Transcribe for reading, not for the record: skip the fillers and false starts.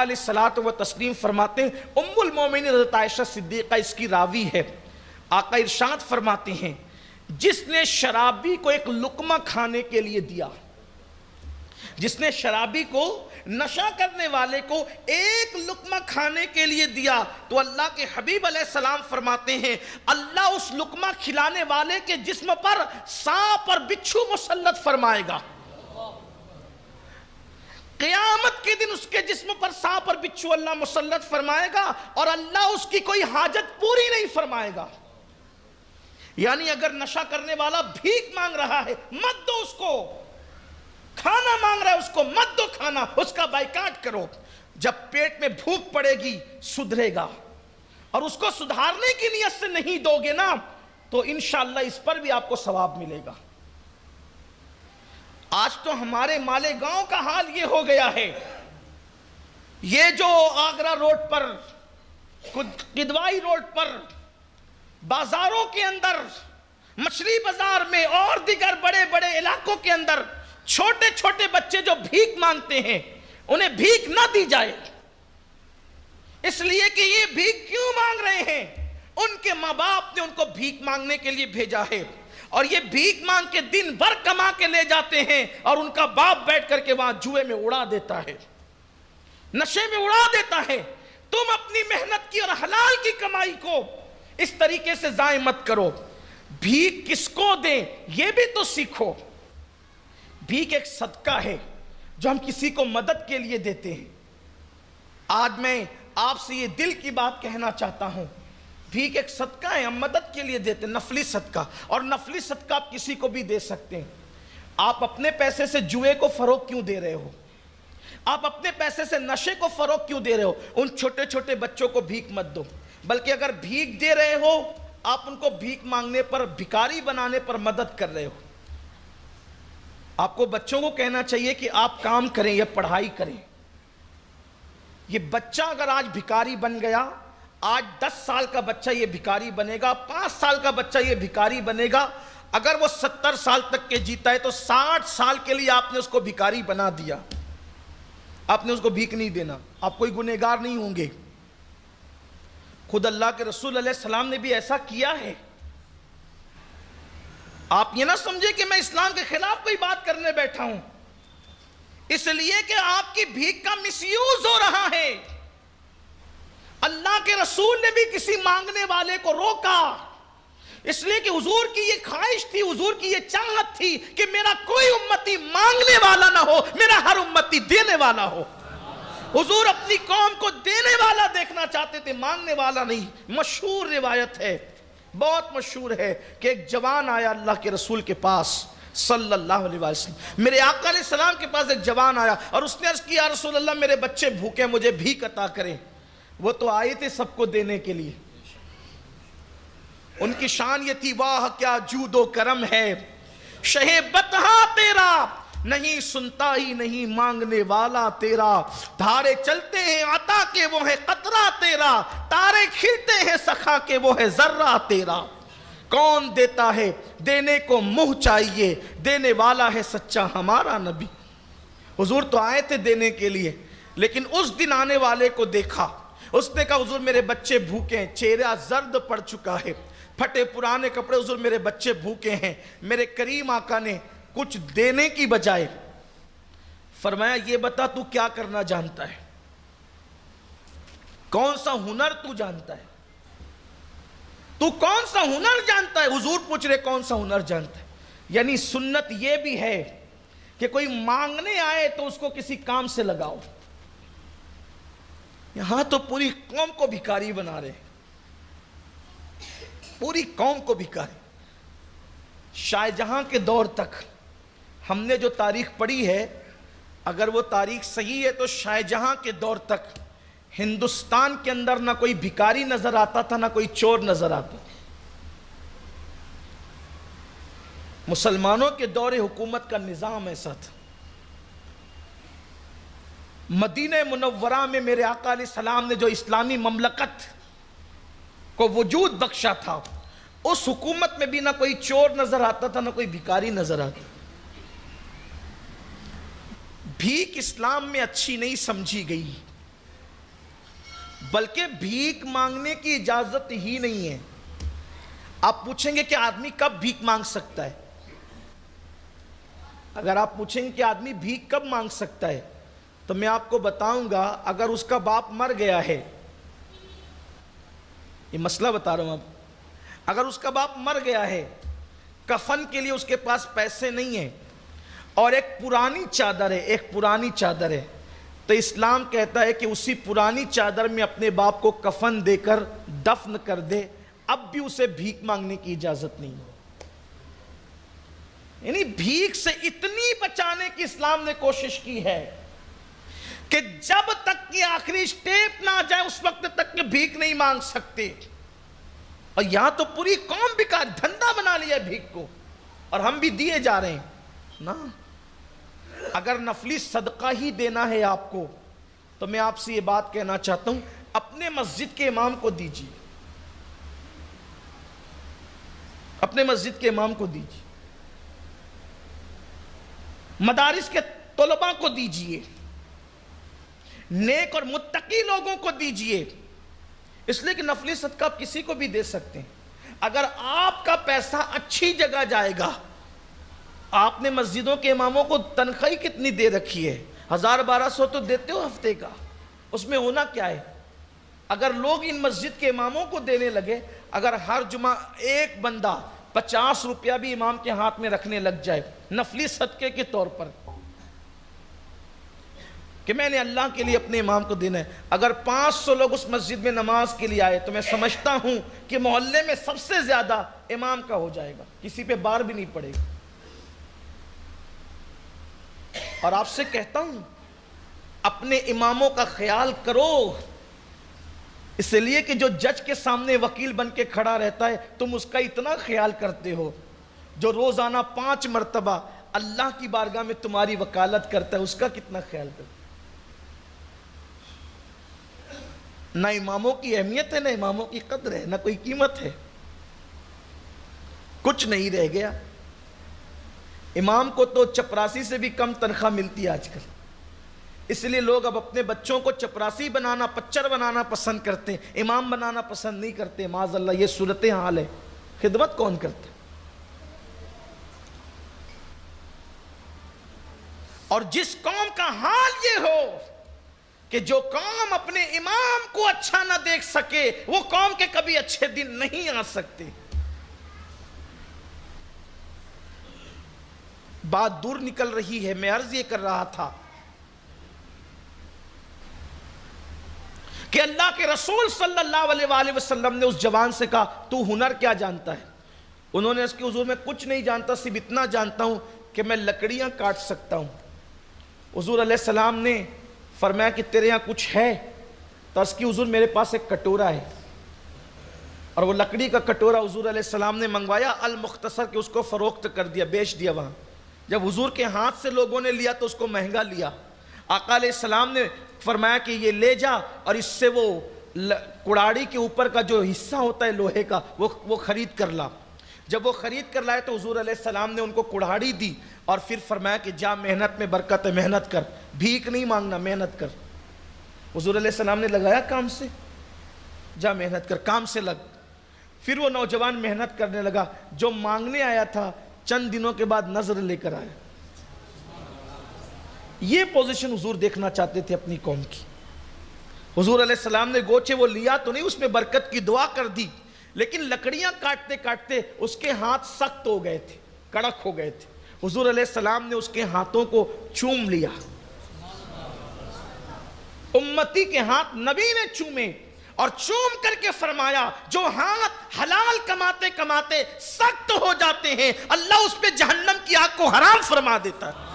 آقا علیہ الصلوۃ و تسلیم فرماتے ہیں، ام المومنین حضرت عائشہ صدیقہ اس کی راوی ہے، آقا ارشاد فرماتے ہیں جس نے شرابی کو ایک لقمہ کھانے کے لیے دیا، جس نے شرابی کو، نشہ کرنے والے کو ایک لقمہ کھانے کے لیے دیا، تو اللہ کے حبیب علیہ السلام فرماتے ہیں اللہ اس لقمہ کھلانے والے کے جسم پر سانپ اور بچھو مسلط فرمائے گا۔ قیامت کے دن اس کے جسم پر سانپ اور بچھو اللہ مسلط فرمائے گا، اور اللہ اس کی کوئی حاجت پوری نہیں فرمائے گا۔ یعنی اگر نشہ کرنے والا بھیک مانگ رہا ہے مت دو اس کو، کھانا مانگ رہا ہے اس کو مت دو کھانا، اس کا بائیکاٹ کرو۔ جب پیٹ میں بھوک پڑے گی سدھرے گا، اور اس کو سدھارنے کی نیت سے نہیں دو گے نا تو انشاءاللہ اس پر بھی آپ کو ثواب ملے گا۔ آج تو ہمارے مالیگاؤں کا حال یہ ہو گیا ہے، یہ جو آگرہ روڈ پر، قدوائی روڈ پر، بازاروں کے اندر، مچھلی بازار میں اور دیگر بڑے بڑے علاقوں کے اندر چھوٹے چھوٹے بچے جو بھیک مانگتے ہیں انہیں بھیک نہ دی جائے، اس لیے کہ یہ بھیک کیوں مانگ رہے ہیں؟ ان کے ماں باپ نے ان کو بھیک مانگنے کے لیے بھیجا ہے، اور یہ بھیک مانگ کے دن بھر کما کے لے جاتے ہیں، اور ان کا باپ بیٹھ کر کے وہاں جوئے میں اڑا دیتا ہے، نشے میں اڑا دیتا ہے۔ تم اپنی محنت کی اور حلال کی کمائی کو اس طریقے سے ضائع مت کرو۔ بھیک کس کو دیں یہ بھی تو سیکھو۔ بھیک ایک صدقہ ہے جو ہم کسی کو مدد کے لیے دیتے ہیں۔ آج میں آپ سے یہ دل کی بات کہنا چاہتا ہوں، بھیک ایک صدقہ ہے، ہم مدد کے لیے دیتے ہیں، نفلی صدقہ، اور نفلی صدقہ آپ کسی کو بھی دے سکتے ہیں۔ آپ اپنے پیسے سے جوئے کو فروغ کیوں دے رہے ہو؟ آپ اپنے پیسے سے نشے کو فروغ کیوں دے رہے ہو؟ ان چھوٹے چھوٹے بچوں کو بھیک مت دو، بلکہ اگر بھیک دے رہے ہو آپ ان کو بھیک مانگنے پر، بھکاری بنانے پر مدد کر رہے ہو۔ آپ کو بچوں کو کہنا چاہیے کہ آپ کام کریں یا پڑھائی کریں۔ یہ بچہ اگر آج بھکاری بن گیا، آج 10 سال کا بچہ یہ بھکاری بنے گا، 5 سال کا بچہ یہ بھکاری بنے گا، اگر وہ 70 سال تک کے جیتا ہے تو 60 سال کے لیے آپ نے اس کو بھکاری بنا دیا۔ آپ نے اس کو بھیک نہیں دینا، آپ کوئی گنہگار نہیں ہوں گے۔ خود اللہ کے رسول علیہ السلام نے بھی ایسا کیا ہے۔ آپ یہ نہ سمجھے کہ میں اسلام کے خلاف کوئی بات کرنے بیٹھا ہوں، اس لیے کہ آپ کی بھیک کا مس یوز ہو رہا ہے۔ اللہ کے رسول نے بھی کسی مانگنے والے کو روکا، اس لیے کہ حضور کی یہ خواہش تھی، حضور کی یہ چاہت تھی کہ میرا کوئی امتی مانگنے والا نہ ہو، میرا ہر امتی دینے والا ہو۔ حضور اپنی قوم کو دینے والا دیکھنا چاہتے تھے، مانگنے والا نہیں۔ مشہور روایت ہے، بہت مشہور ہے، کہ ایک جوان آیا اللہ کے رسول کے پاس صلی اللہ علیہ وسلم، میرے آقا علیہ السلام کے پاس ایک جوان آیا اور اس نے عرض کی یا رسول اللہ میرے بچے بھوکے، مجھے بھیک عطا کریں۔ وہ تو آئے تھے سب کو دینے کے لیے، ان کی شان یہ تھی واہ کیا جود و کرم ہے، شہ بطحا تیرا نہیں سنتا ہی نہیں مانگنے والا تیرا، دھارے چلتے ہیں عطا کے وہ ہے قطرہ تیرا، تارے کھلتے ہیں سخا کے وہ ہے ذرہ تیرا۔ کون دیتا ہے دینے کو منہ چاہیے، دینے والا ہے سچا ہمارا نبی۔ حضور تو آئے تھے دینے کے لیے، لیکن اس دن آنے والے کو دیکھا، اس نے کہا حضور میرے بچے بھوکے ہیں، چہرہ زرد پڑ چکا ہے، پھٹے پرانے کپڑے، حضور میرے بچے بھوکے ہیں۔ میرے کریم آقا نے کچھ دینے کی بجائے فرمایا یہ بتا تو کیا کرنا جانتا ہے، کون سا ہنر تو جانتا ہے، تو کون سا ہنر جانتا ہے؟ حضور پوچھ رہے کون سا ہنر جانتا ہے؟ یعنی سنت یہ بھی ہے کہ کوئی مانگنے آئے تو اس کو کسی کام سے لگاؤ۔ یہاں تو پوری قوم کو بھکاری بنا رہے، پوری قوم کو بھکاری۔ شاہ جہاں کے دور تک ہم نے جو تاریخ پڑھی ہے، اگر وہ تاریخ صحیح ہے تو شاہ جہاں کے دور تک ہندوستان کے اندر نہ کوئی بھکاری نظر آتا تھا، نہ کوئی چور نظر آتا تھا۔ مسلمانوں کے دور حکومت کا نظام ایسا تھا۔ مدینہ منورہ میں میرے آقا علیہ السلام نے جو اسلامی مملکت کو وجود بخشا تھا، اس حکومت میں بھی نہ کوئی چور نظر آتا تھا، نہ کوئی بھکاری نظر آتا۔ بھیک اسلام میں اچھی نہیں سمجھی گئی، بلکہ بھیک مانگنے کی اجازت ہی نہیں ہے۔ آپ پوچھیں گے کہ آدمی کب بھیک مانگ سکتا ہے؟ اگر آپ پوچھیں گے کہ آدمی بھیک کب مانگ سکتا ہے تو میں آپ کو بتاؤں گا، اگر اس کا باپ مر گیا ہے، یہ مسئلہ بتا رہا ہوں اب، اگر اس کا باپ مر گیا ہے، کفن کے لیے اس کے پاس پیسے نہیں ہیں، اور ایک پرانی چادر ہے، تو اسلام کہتا ہے کہ اسی پرانی چادر میں اپنے باپ کو کفن دے کر دفن کر دے، اب بھی اسے بھیک مانگنے کی اجازت نہیں ہے۔ یعنی بھیک سے اتنی بچانے کی اسلام نے کوشش کی ہے کہ جب تک کہ آخری سٹیپ نہ آ جائے اس وقت تک کہ بھیک نہیں مانگ سکتے۔ اور یہاں تو پوری قوم بیکار دھندا بنا لیا ہے بھیک کو، اور ہم بھی دیے جا رہے ہیں نا۔ اگر نفلی صدقہ ہی دینا ہے آپ کو تو میں آپ سے یہ بات کہنا چاہتا ہوں، اپنے مسجد کے امام کو دیجیے، اپنے مسجد کے امام کو دیجیے، مدارس کے طلباء کو دیجیے، نیک اور متقی لوگوں کو دیجیے، اس لیے کہ نفلی صدقہ آپ کسی کو بھی دے سکتے ہیں۔ اگر آپ کا پیسہ اچھی جگہ جائے گا، آپ نے مسجدوں کے اماموں کو تنخواہ کتنی دے رکھی ہے، 1000-1200 تو دیتے ہو ہفتے کا، اس میں ہونا کیا ہے؟ اگر لوگ ان مسجد کے اماموں کو دینے لگے، اگر ہر جمعہ ایک بندہ 50 روپیہ بھی امام کے ہاتھ میں رکھنے لگ جائے نفلی صدقے کے طور پر کہ میں نے اللہ کے لیے اپنے امام کو دینا ہے، اگر 500 لوگ اس مسجد میں نماز کے لیے آئے تو میں سمجھتا ہوں کہ محلے میں سب سے زیادہ امام کا ہو جائے گا، کسی پہ بار بھی نہیں پڑے گا۔ اور آپ سے کہتا ہوں اپنے اماموں کا خیال کرو، اس لیے کہ جو جج کے سامنے وکیل بن کے کھڑا رہتا ہے تم اس کا اتنا خیال کرتے ہو، جو روزانہ 5 مرتبہ اللہ کی بارگاہ میں تمہاری وکالت کرتا ہے اس کا کتنا خیال کرتے؟ نہ اماموں کی اہمیت ہے، نہ اماموں کی قدر ہے، نہ کوئی قیمت ہے، کچھ نہیں رہ گیا۔ امام کو تو چپراسی سے بھی کم تنخواہ ملتی ہے آج کل، اس لیے لوگ اب اپنے بچوں کو چپراسی بنانا، پچر بنانا پسند کرتے ہیں، امام بنانا پسند نہیں کرتے۔ معاذ اللہ، یہ صورتحال ہے، خدمت کون کرتا ہے؟ اور جس قوم کا حال یہ ہو کہ جو قوم اپنے امام کو اچھا نہ دیکھ سکے وہ قوم کے کبھی اچھے دن نہیں آ سکتے۔ بات دور نکل رہی ہے، میں عرض یہ کر رہا تھا کہ اللہ کے رسول صلی اللہ علیہ وآلہ وسلم نے اس جوان سے کہا تو ہنر کیا جانتا ہے؟ انہوں نے اس کے حضور میں کچھ نہیں جانتا، صرف اتنا جانتا ہوں کہ میں لکڑیاں کاٹ سکتا ہوں۔ حضور علیہ السلام نے فرمایا کہ تیرے یہاں کچھ ہے؟ تو اس کی حضور میرے پاس ایک کٹورا ہے، اور وہ لکڑی کا کٹورا حضور علیہ السلام نے منگوایا المختصر کہ اس کو فروخت کر دیا، بیچ دیا وہاں۔ جب حضور کے ہاتھ سے لوگوں نے لیا تو اس کو مہنگا لیا۔ آقا علیہ السلام نے فرمایا کہ یہ لے جا اور اس سے وہ کڑاڑی کے اوپر کا جو حصہ ہوتا ہے لوہے کا وہ خرید کر لا۔ جب وہ خرید کر لائے تو حضور علیہ السلام نے ان کو کڑاڑی دی اور پھر فرمایا کہ جا، محنت میں برکت ہے، محنت کر، بھیک نہیں مانگنا، محنت کر۔ حضور علیہ السلام نے لگایا کام سے، جا محنت کر، کام سے لگ۔ پھر وہ نوجوان محنت کرنے لگا، جو مانگنے آیا تھا چند دنوں کے بعد نظر لے کر آیا۔ یہ پوزیشن حضور دیکھنا چاہتے تھے اپنی قوم کی۔ حضور علیہ السلام نے گوچے وہ لیا تو نہیں، اس میں برکت کی دعا کر دی، لیکن لکڑیاں کاٹتے کاٹتے اس کے ہاتھ سخت ہو گئے تھے، کڑک ہو گئے تھے۔ حضور علیہ السلام نے اس کے ہاتھوں کو چوم لیا، امتی کے ہاتھ نبی نے چومے اور چوم کر کے فرمایا جو ہاتھ حلال کماتے کماتے سخت ہو جاتے ہیں اللہ اس پہ جہنم کی آگ کو حرام فرما دیتا ہے۔